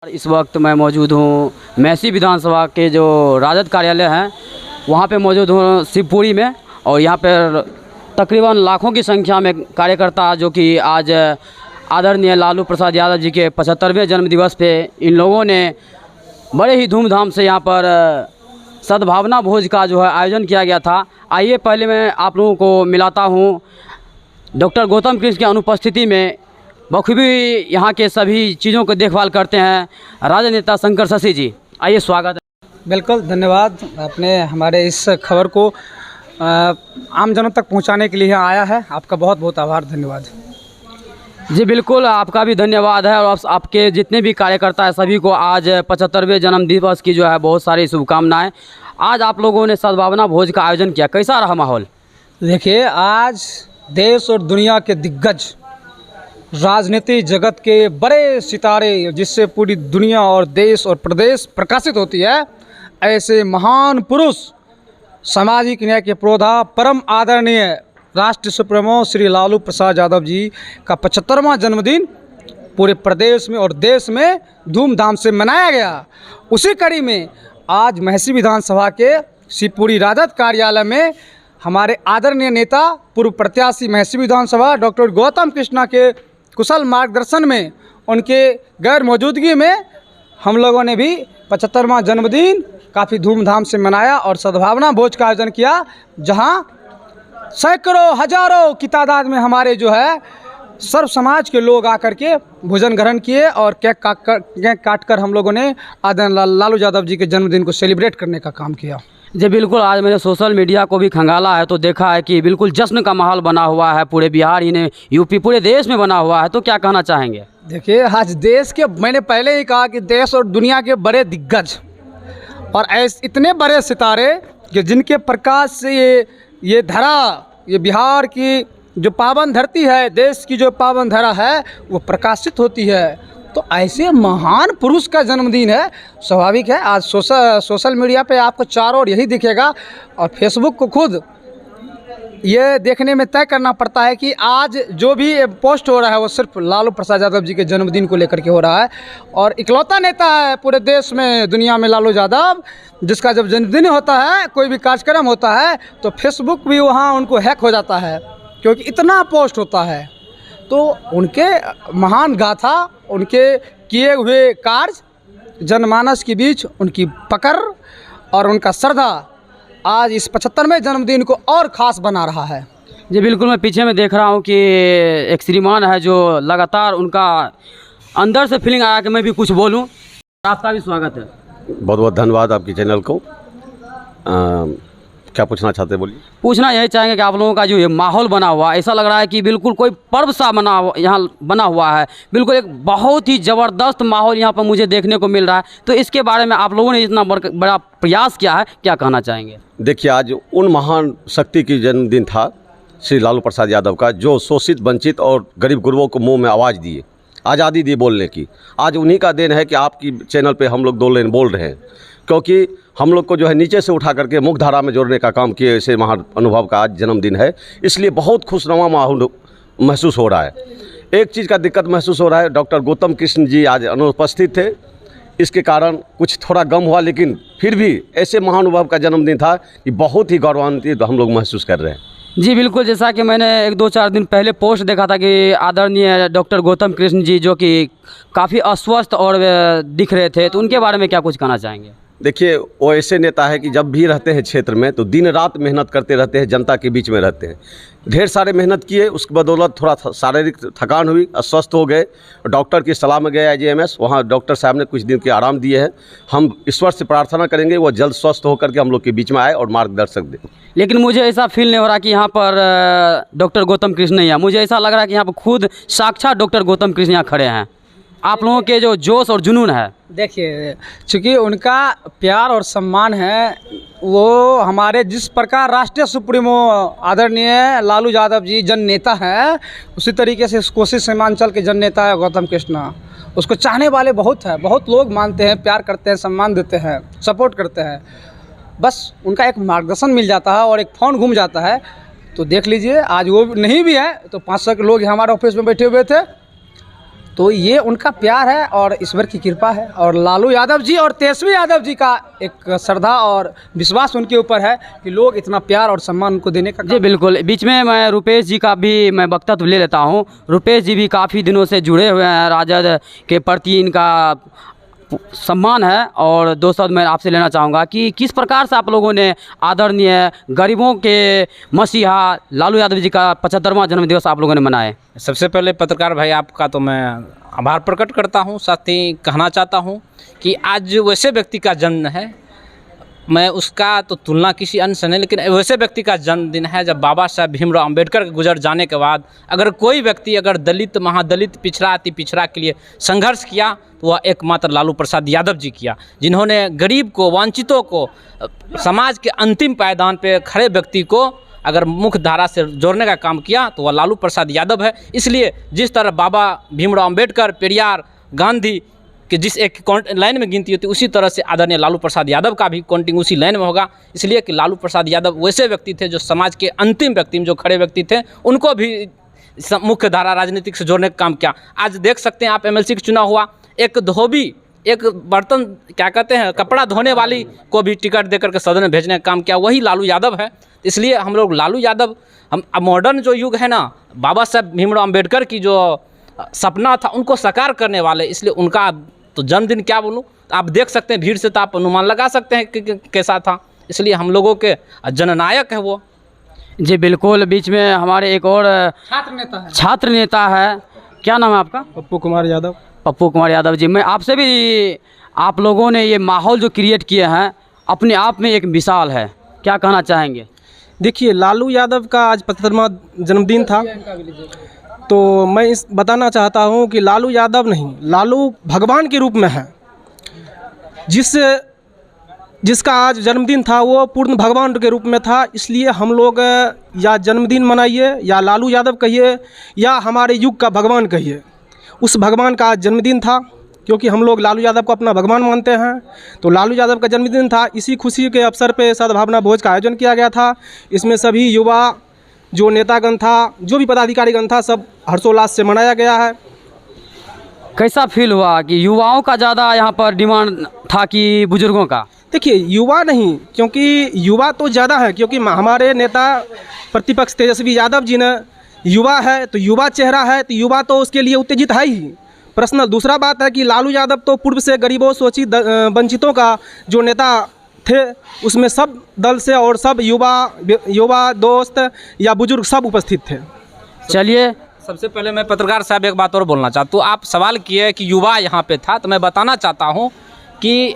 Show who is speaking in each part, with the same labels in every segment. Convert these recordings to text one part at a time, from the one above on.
Speaker 1: इस वक्त मैं मौजूद हूँ मैसी विधानसभा के जो राजद कार्यालय हैं वहाँ पे मौजूद हूँ शिवपुरी में। और यहाँ पर तकरीबन लाखों की संख्या में कार्यकर्ता जो कि आज आदरणीय लालू प्रसाद यादव जी के 75वें जन्मदिवस पे इन लोगों ने बड़े ही धूमधाम से यहाँ पर सद्भावना भोज का जो है आयोजन किया गया था। आइए पहले मैं आप लोगों को मिलाता हूँ डॉक्टर गौतम कृष्ण की अनुपस्थिति में बखूबी यहाँ के सभी चीज़ों को देखभाल करते हैं राजनेता शंकर शशि जी। आइए स्वागत है।
Speaker 2: बिल्कुल धन्यवाद। आपने हमारे इस खबर को आम जनों तक पहुँचाने के लिए आया है, आपका बहुत बहुत आभार, धन्यवाद।
Speaker 1: जी बिल्कुल, आपका भी धन्यवाद है। और आपके जितने भी कार्यकर्ता हैं सभी को आज 75वें जन्मदिवस की जो है बहुत सारी शुभकामनाएं। आज आप लोगों ने सद्भावना भोज का आयोजन किया, कैसा रहा माहौल?
Speaker 2: देखिए, आज देश और दुनिया के दिग्गज राजनीति जगत के बड़े सितारे, जिससे पूरी दुनिया और देश और प्रदेश प्रकाशित होती है, ऐसे महान पुरुष, सामाजिक न्याय के पुरोधा, परम आदरणीय राष्ट्रीय सुप्रीमो श्री लालू प्रसाद यादव जी का 75वां जन्मदिन पूरे प्रदेश में और देश में धूमधाम से मनाया गया। उसी कड़ी में आज महसी विधानसभा के शिवपुरी राजद कार्यालय में हमारे आदरणीय नेता पूर्व प्रत्याशी महसी विधानसभा डॉक्टर गौतम कृष्णा के कुशल मार्गदर्शन में, उनके गैर मौजूदगी में हम लोगों ने भी 75वां जन्मदिन काफ़ी धूमधाम से मनाया और सद्भावना भोज का आयोजन किया, जहां सैकड़ों हजारों की तादाद में हमारे जो है सर्व समाज के लोग आकर के भोजन ग्रहण किए और केक काट कर हम लोगों ने आदरणीय लालू यादव जी के जन्मदिन को सेलिब्रेट करने का काम किया।
Speaker 1: जी बिल्कुल, आज मैंने सोशल मीडिया को भी खंगाला है तो देखा है कि बिल्कुल जश्न का माहौल बना हुआ है, पूरे बिहार ही ने यूपी पूरे देश में बना हुआ है। तो क्या कहना चाहेंगे?
Speaker 2: देखिए, आज देश के, मैंने पहले ही कहा कि देश और दुनिया के बड़े दिग्गज और ऐसे इतने बड़े सितारे कि जिनके प्रकाश से ये धरा, ये बिहार की जो पावन धरती है, देश की जो पावन धरा है, वो प्रकाशित होती है। तो ऐसे महान पुरुष का जन्मदिन है, स्वाभाविक है आज सोशल मीडिया पे आपको चारों ओर यही दिखेगा और फेसबुक को खुद ये देखने में तय करना पड़ता है कि आज जो भी पोस्ट हो रहा है वो सिर्फ लालू प्रसाद यादव जी के जन्मदिन को लेकर के हो रहा है। और इकलौता नेता है पूरे देश में, दुनिया में, लालू यादव, जिसका जब जन्मदिन होता है, कोई भी कार्यक्रम होता है, तो फेसबुक भी वहाँ उनको हैक हो जाता है, क्योंकि इतना पोस्ट होता है। तो उनके महान गाथा, उनके किए हुए कार्य जनमानस के बीच उनकी पकड़ और उनका श्रद्धा आज इस 75वें जन्मदिन को और ख़ास बना रहा है।
Speaker 1: जी बिल्कुल, मैं पीछे में देख रहा हूँ कि एक श्रीमान है जो लगातार उनका अंदर से फीलिंग आया कि मैं भी कुछ बोलूँ। आपका भी स्वागत है।
Speaker 3: बहुत बहुत धन्यवाद आपकी चैनल को। क्या पूछना चाहते हैं, बोलिए।
Speaker 1: पूछना यही चाहेंगे कि आप लोगों का जो ये माहौल बना हुआ है, ऐसा लग रहा है कि बिल्कुल कोई पर्व सा यहाँ बना हुआ है। बिल्कुल एक बहुत ही ज़बरदस्त माहौल यहाँ पर मुझे देखने को मिल रहा है। तो इसके बारे में आप लोगों ने इतना बड़ा प्रयास किया है, क्या कहना चाहेंगे?
Speaker 3: देखिए, आज उन महान शक्ति की जन्मदिन था श्री लालू प्रसाद यादव का, जो शोषित, वंचित और गरीब गुरबों को मुँह में आवाज़ दिए, आज़ादी दी बोलने की। आज उन्हीं का देन है कि आपकी चैनल पर हम लोग 2 लाइन बोल रहे हैं, क्योंकि हम लोग को जो है नीचे से उठा करके मुख्य धारा में जोड़ने का काम किए, ऐसे महान अनुभव का आज जन्मदिन है। इसलिए बहुत खुशनुमा माहौल महसूस हो रहा है। एक चीज़ का दिक्कत महसूस हो रहा है, डॉक्टर गौतम कृष्ण जी आज अनुपस्थित थे, इसके कारण कुछ थोड़ा गम हुआ, लेकिन फिर भी ऐसे महानुभव का जन्मदिन था कि बहुत ही गौरवान्वित हम लोग महसूस कर रहे हैं।
Speaker 1: जी बिल्कुल, जैसा कि मैंने 1-2-4 दिन पहले पोस्ट देखा था कि आदरणीय डॉक्टर गौतम कृष्ण जी जो कि काफ़ी अस्वस्थ और दिख रहे थे, तो उनके बारे में क्या कुछ कहना चाहेंगे?
Speaker 3: देखिए, वो ऐसे नेता है कि जब भी रहते हैं क्षेत्र में तो दिन रात मेहनत करते रहते हैं, जनता के बीच में रहते हैं। ढेर सारे मेहनत किए, उसके बदौलत थोड़ा शारीरिक थकान हुई, अस्वस्थ हो गए, डॉक्टर की सलाह में गए IGMS, वहाँ डॉक्टर साहब ने कुछ दिन के आराम दिए हैं। हम ईश्वर से प्रार्थना करेंगे वो जल्द स्वस्थ होकर के हम लोग के बीच में आए और मार्गदर्शक दें।
Speaker 1: लेकिन मुझे ऐसा फील नहीं हो रहा कि यहाँ पर डॉक्टर गौतम कृष्ण नहीं है। मुझे ऐसा लग रहा है कि यहाँ पर खुद साक्षात डॉक्टर गौतम कृष्ण यहाँ खड़े हैं। आप लोगों के जो जोश और जुनून है,
Speaker 2: देखिए, चूँकि उनका प्यार और सम्मान है, वो हमारे जिस प्रकार राष्ट्रीय सुप्रीमो आदरणीय लालू यादव जी जन नेता हैं, उसी तरीके से कोसी सीमांचल के जन नेता है गौतम कृष्णा। उसको चाहने वाले बहुत हैं, बहुत लोग मानते हैं, प्यार करते हैं, सम्मान देते हैं, सपोर्ट करते हैं। बस उनका एक मार्गदर्शन मिल जाता है और एक फ़ोन घूम जाता है। तो देख लीजिए, आज वो नहीं भी है तो 500 के लोग हमारे ऑफिस में बैठे हुए थे। तो ये उनका प्यार है और ईश्वर की कृपा है, और लालू यादव जी और तेजस्वी यादव जी का एक श्रद्धा और विश्वास उनके ऊपर है कि लोग इतना प्यार और सम्मान उनको देने का।
Speaker 1: जी बिल्कुल, बीच में मैं रुपेश जी का भी मैं वक्तव्य ले लेता हूँ। रुपेश जी भी काफ़ी दिनों से जुड़े हुए हैं, राजद के प्रति इनका सम्मान है। और दो शब्द मैं आपसे लेना चाहूँगा कि किस प्रकार से आप लोगों ने आदरणीय गरीबों के मसीहा लालू यादव जी का 75वां जन्मदिवस आप लोगों ने मनाए।
Speaker 4: सबसे पहले पत्रकार भाई आपका तो मैं आभार प्रकट करता हूँ, साथ ही कहना चाहता हूँ कि आज वैसे व्यक्ति का जन्म है, मैं उसका तो तुलना किसी अन्य से नहीं, लेकिन वैसे व्यक्ति का जन्मदिन है जब बाबा साहब भीमराव अंबेडकर के गुजर जाने के बाद अगर कोई व्यक्ति अगर दलित, महादलित, पिछड़ा, अति पिछड़ा के लिए संघर्ष किया तो वह एकमात्र लालू प्रसाद यादव जी किया, जिन्होंने गरीब को, वंचितों को, समाज के अंतिम पायदान पे खड़े व्यक्ति को अगर मुख्य धारा से जोड़ने का काम किया तो वह लालू प्रसाद यादव है। इसलिए जिस तरह बाबा भीमराव अंबेडकर, पेरियार, गांधी कि जिस एक लाइन में गिनती होती है, उसी तरह से आदरणीय लालू प्रसाद यादव का भी काउंटिंग उसी लाइन में होगा। इसलिए कि लालू प्रसाद यादव वैसे व्यक्ति थे जो समाज के अंतिम व्यक्ति में जो खड़े व्यक्ति थे, उनको भी मुख्य धारा राजनीतिक से जोड़ने का काम किया। आज देख सकते हैं आप, एमएलसी का चुनाव हुआ, एक धोबी, एक बर्तन क्या कहते हैं, कपड़ा धोने वाली को भी टिकट देकर के सदन में भेजने का काम किया, वही लालू यादव है। इसलिए हम लोग लालू यादव, हम मॉडर्न जो युग है ना, बाबा साहब भीमराव अम्बेडकर की जो सपना था उनको साकार करने वाले, इसलिए उनका तो जन्मदिन क्या बोलूँ, आप देख सकते हैं, भीड़ से तो आप अनुमान लगा सकते हैं कि कैसा था। इसलिए हम लोगों के जननायक है वो।
Speaker 1: जी बिल्कुल, बीच में हमारे एक और छात्र नेता है, क्या नाम है आपका?
Speaker 5: पप्पू कुमार यादव।
Speaker 1: पप्पू कुमार यादव जी, मैं आपसे भी, आप लोगों ने ये माहौल जो क्रिएट किए हैं अपने आप में एक मिसाल है, क्या कहना चाहेंगे?
Speaker 5: देखिए, लालू यादव का आज 75वां जन्मदिन था, तो मैं इस बताना चाहता हूं कि लालू यादव नहीं, लालू भगवान के रूप में है। जिसका आज जन्मदिन था वो पूर्ण भगवान के रूप में था। इसलिए हम लोग या जन्मदिन मनाइए, या लालू यादव कहिए, या हमारे युग का भगवान कहिए, उस भगवान का आज जन्मदिन था, क्योंकि हम लोग लालू यादव को अपना भगवान मानते हैं। तो लालू यादव का जन्मदिन था, इसी खुशी के अवसर पे सद्भावना भोज का आयोजन किया गया था। इसमें सभी युवा, जो नेतागण था, जो भी पदाधिकारीगण था, सब हर्षोल्लास से मनाया गया है।
Speaker 1: कैसा फील हुआ कि युवाओं का ज़्यादा यहाँ पर डिमांड था कि बुजुर्गों का?
Speaker 5: देखिए, युवा नहीं, क्योंकि युवा तो ज़्यादा है, क्योंकि हमारे नेता प्रतिपक्ष तेजस्वी यादव जी ने युवा है, तो युवा चेहरा है, तो युवा तो उसके लिए उत्तेजित है ही पर्सनल। दूसरा बात है कि लालू यादव तो पूर्व से गरीबों, शोषित, वंचितों का जो नेता थे, उसमें सब दल से और सब युवा दोस्त या बुजुर्ग सब उपस्थित थे।
Speaker 1: चलिए,
Speaker 4: सबसे पहले मैं पत्रकार साहब एक बात और बोलना चाहता हूँ। आप सवाल किए कि युवा यहाँ पे था, तो मैं बताना चाहता हूँ कि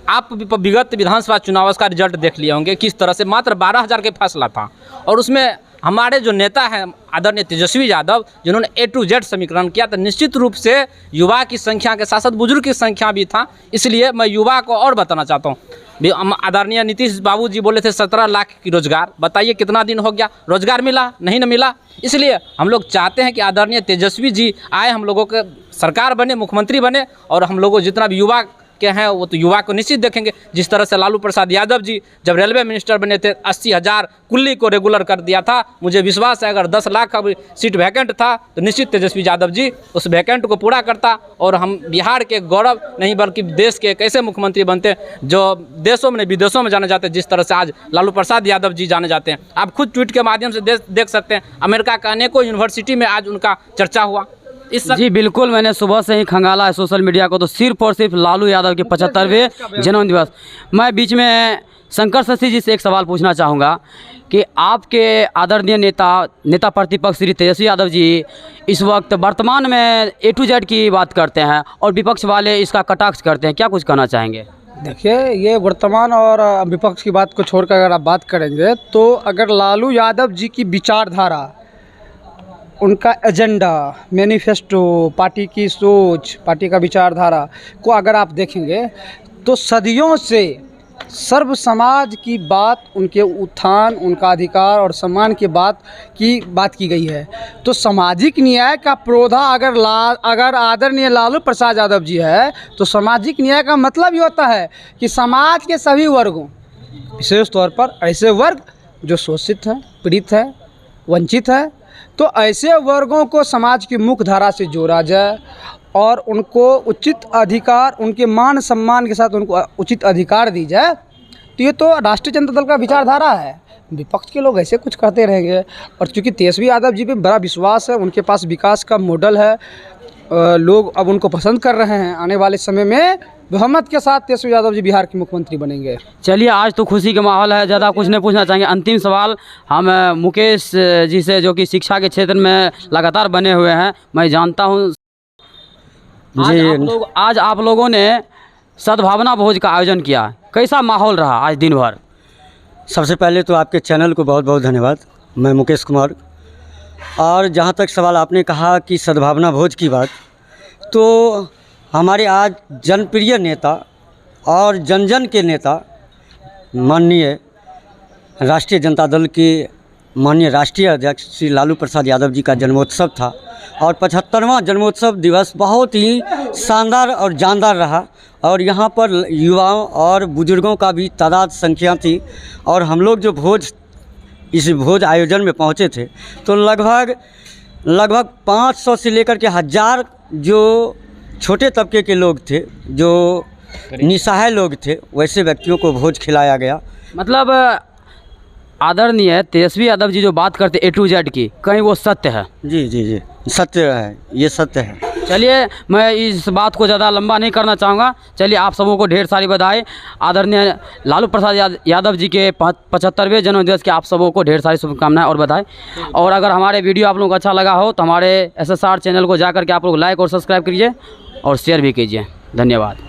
Speaker 4: आप विगत विधानसभा चुनाव का रिजल्ट देख लिए होंगे, किस तरह से मात्र 12,000 के फैसला था, और उसमें हमारे जो नेता हैं आदरणीय तेजस्वी यादव, जिन्होंने A to Z समीकरण किया, तो निश्चित रूप से युवा की संख्या के साथ साथ बुजुर्ग की संख्या भी था। इसलिए मैं युवा को और बताना चाहता हूँ, आदरणीय नीतीश बाबू जी बोले थे 17 लाख की रोजगार, बताइए कितना दिन हो गया, रोजगार मिला नहीं, न मिला। इसलिए हम लोग चाहते हैं कि आदरणीय तेजस्वी जी आए, हम लोगों के सरकार बने, मुख्यमंत्री बने, और हम लोगों जितना भी युवा के हैं वो तो युवा को निश्चित देखेंगे। जिस तरह से लालू प्रसाद यादव जी जब रेलवे मिनिस्टर बने थे, 80,000 कुल्ली को रेगुलर कर दिया था। मुझे विश्वास है अगर 10 लाख का सीट वैकेंट था तो निश्चित तेजस्वी यादव जी उस वैकेंट को पूरा करता, और हम बिहार के गौरव नहीं बल्कि देश के एक ऐसे मुख्यमंत्री बनते जो देशों में, विदेशों में जाने जाते, जिस तरह से आज लालू प्रसाद यादव जी जाने जाते हैं। आप खुद ट्वीट के माध्यम से देख सकते हैं, अमेरिका का अनेकों यूनिवर्सिटी में आज उनका चर्चा हुआ।
Speaker 1: जी बिल्कुल, मैंने सुबह से ही खंगाला है सोशल मीडिया को, तो सिर्फ और सिर्फ लालू यादव के 75वें जन्मदिवस। मैं बीच में शंकर शशि जी से एक सवाल पूछना चाहूँगा कि आपके आदरणीय नेता प्रतिपक्ष श्री तेजस्वी यादव जी इस वक्त वर्तमान में A to Z की बात करते हैं और विपक्ष वाले इसका कटाक्ष करते हैं, क्या कुछ कहना चाहेंगे?
Speaker 2: देखिए, ये वर्तमान और विपक्ष की बात को छोड़कर अगर आप बात करेंगे, तो अगर लालू यादव जी की विचारधारा, उनका एजेंडा, मैनिफेस्टो, पार्टी की सोच, पार्टी का विचारधारा को अगर आप देखेंगे तो सदियों से सर्व समाज की बात, उनके उत्थान, उनका अधिकार और सम्मान की बात की गई है। तो सामाजिक न्याय का प्रोधा अगर आदरणीय लालू प्रसाद यादव जी है, तो सामाजिक न्याय का मतलब ये होता है कि समाज के सभी वर्गों, विशेष तौर पर ऐसे वर्ग जो शोषित हैं, पीड़ित हैं, वंचित हैं, तो ऐसे वर्गों को समाज की मुख्य धारा से जोड़ा जाए और उनको उचित अधिकार, उनके मान सम्मान के साथ उनको उचित अधिकार दी जाए। तो ये तो राष्ट्रीय जनता दल का विचारधारा है। विपक्ष के लोग ऐसे कुछ करते रहेंगे। और चूँकि तेजस्वी यादव जी पे बड़ा विश्वास है, उनके पास विकास का मॉडल है, लोग अब उनको पसंद कर रहे हैं। आने वाले समय में बहुमत के साथ तेजस्वी यादव जी बिहार के मुख्यमंत्री बनेंगे।
Speaker 1: चलिए, आज तो खुशी का माहौल है, ज़्यादा कुछ नहीं पूछना चाहेंगे। अंतिम सवाल हम मुकेश जी से, जो कि शिक्षा के क्षेत्र में लगातार बने हुए हैं। मैं जानता हूँ आज आप लोगों ने सद्भावना भोज का आयोजन किया, कैसा माहौल रहा आज दिन भर?
Speaker 6: सबसे पहले तो आपके चैनल को बहुत बहुत धन्यवाद। मैं मुकेश कुमार। और जहाँ तक सवाल आपने कहा कि सद्भावना भोज की बात, तो हमारे आज जनप्रिय नेता और जन जन के नेता माननीय राष्ट्रीय जनता दल के माननीय राष्ट्रीय अध्यक्ष श्री लालू प्रसाद यादव जी का जन्मोत्सव था। और 75वां जन्मोत्सव दिवस बहुत ही शानदार और जानदार रहा। और यहाँ पर युवाओं और बुजुर्गों का भी तादाद संख्या थी। और हम लोग जो इस भोज आयोजन में पहुँचे थे, तो लगभग 500 से लेकर के 1000 जो छोटे तबके के लोग थे, जो निसहाय लोग थे, वैसे व्यक्तियों को भोज खिलाया गया।
Speaker 1: मतलब आदरणीय तेजस्वी यादव जी जो बात करते A to Z की, कहीं वो सत्य है?
Speaker 6: जी जी जी, सत्य है, ये सत्य है।
Speaker 1: चलिए, मैं इस बात को ज़्यादा लंबा नहीं करना चाहूँगा। चलिए, आप सबों को ढेर सारी बधाई। आदरणीय लालू प्रसाद यादव जी के 75वें जन्मदिवस की आप सबों को ढेर सारी शुभकामनाएं और बधाई। और अगर हमारे वीडियो आप लोगों को अच्छा लगा हो तो हमारे SSR चैनल को जा करके आप लोग लाइक और सब्सक्राइब कीजिए और शेयर भी कीजिए। धन्यवाद।